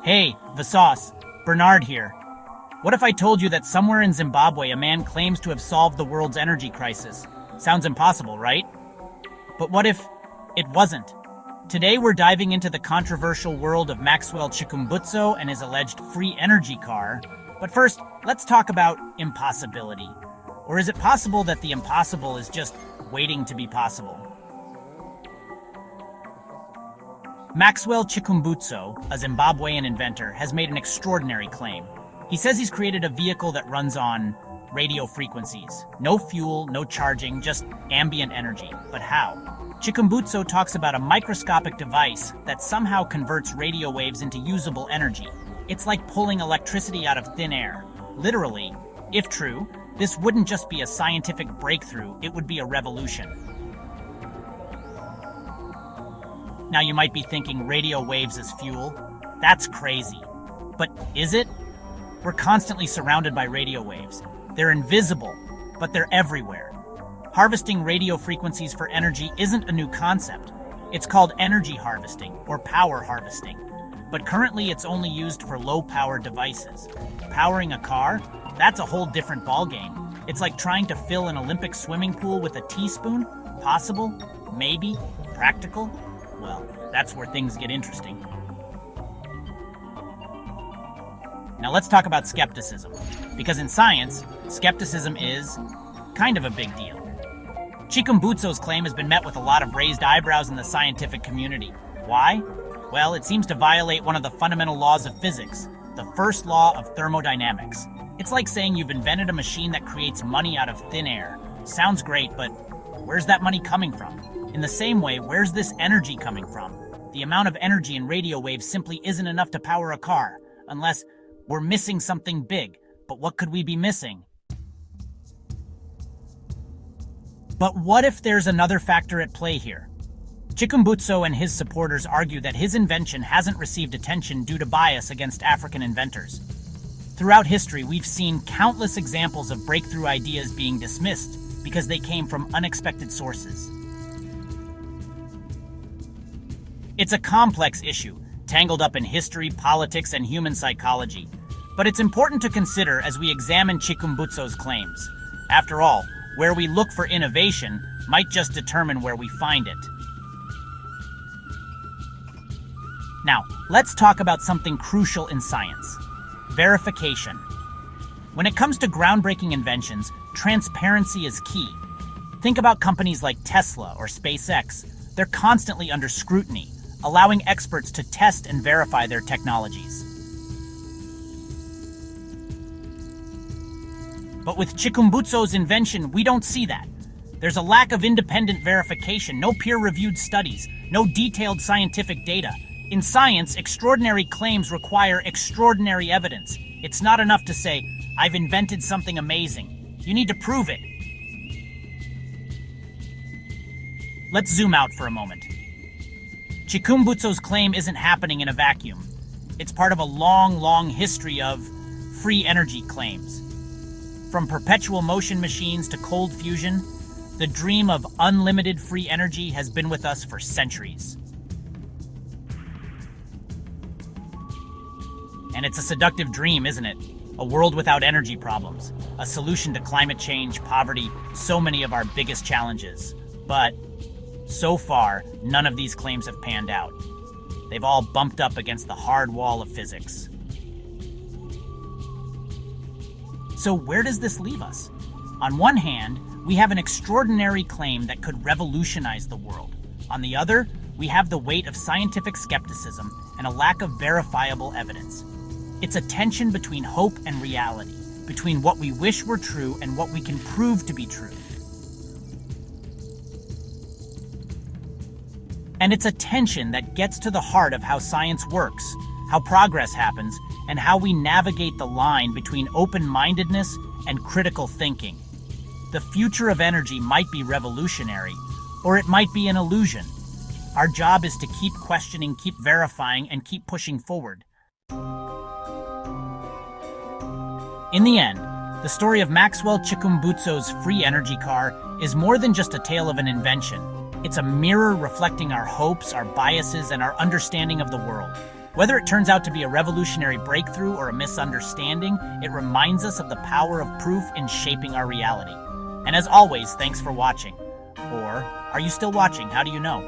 Hey, Vassos, Bernard here. What if I told you that somewhere in Zimbabwe a man claims to have solved the world's energy crisis? Sounds impossible, right? But what if it wasn't? Today we're diving into the controversial world of Maxwell Chikumbutso and his alleged free energy car. But first, let's talk about impossibility. Or is it possible that the impossible is just waiting to be possible? Maxwell Chikumbutso, a Zimbabwean inventor, has made an extraordinary claim. He says he's created a vehicle that runs on radio frequencies. No fuel, no charging, just ambient energy. But how? Chikumbutso talks about a microscopic device that somehow converts radio waves into usable energy. It's like pulling electricity out of thin air. Literally, if true, this wouldn't just be a scientific breakthrough, it would be a revolution. Now you might be thinking radio waves as fuel. That's crazy. But is it? We're constantly surrounded by radio waves. They're invisible, but they're everywhere. Harvesting radio frequencies for energy isn't a new concept. It's called energy harvesting or power harvesting. But currently it's only used for low-power devices. Powering a car? That's a whole different ballgame. It's like trying to fill an Olympic swimming pool with a teaspoon. Possible? Maybe? Practical? Well, that's where things get interesting. Now let's talk about skepticism. Because in science, skepticism is kind of a big deal. Chikumbutso's claim has been met with a lot of raised eyebrows in the scientific community. Why? Well, it seems to violate one of the fundamental laws of physics, the first law of thermodynamics. It's like saying you've invented a machine that creates money out of thin air. Sounds great, but where's that money coming from? In the same way, where's this energy coming from? The amount of energy in radio waves simply isn't enough to power a car, unless we're missing something big. But what could we be missing? But what if there's another factor at play here? Chikumbutso and his supporters argue that his invention hasn't received attention due to bias against African inventors. Throughout history, we've seen countless examples of breakthrough ideas being dismissed because they came from unexpected sources. It's a complex issue, tangled up in history, politics, and human psychology. But it's important to consider as we examine Chikumbutso's claims. After all, where we look for innovation might just determine where we find it. Now, let's talk about something crucial in science: verification. When it comes to groundbreaking inventions, transparency is key. Think about companies like Tesla or SpaceX. They're constantly under scrutiny, allowing experts to test and verify their technologies. But with Chikumbutso's invention, we don't see that. There's a lack of independent verification, no peer-reviewed studies, no detailed scientific data. In science, extraordinary claims require extraordinary evidence. It's not enough to say, "I've invented something amazing." You need to prove it. Let's zoom out for a moment. Chikumbutso's claim isn't happening in a vacuum. It's part of a long history of free energy claims. From perpetual motion machines to cold fusion, the dream of unlimited free energy has been with us for centuries. And it's a seductive dream, isn't it? A world without energy problems, a solution to climate change, poverty, so many of our biggest challenges. But so far, none of these claims have panned out. They've all bumped up against the hard wall of physics. So where does this leave us? On one hand, we have an extraordinary claim that could revolutionize the world. On the other, we have the weight of scientific skepticism and a lack of verifiable evidence. It's a tension between hope and reality, between what we wish were true and what we can prove to be true. And it's a tension that gets to the heart of how science works, how progress happens, and how we navigate the line between open-mindedness and critical thinking. The future of energy might be revolutionary, or it might be an illusion. Our job is to keep questioning, keep verifying, and keep pushing forward. In the end, the story of Maxwell Chikumbutso's free energy car is more than just a tale of an invention. It's a mirror reflecting our hopes, our biases, and our understanding of the world. Whether it turns out to be a revolutionary breakthrough or a misunderstanding, it reminds us of the power of proof in shaping our reality. And as always, thanks for watching. Or, are you still watching? How do you know?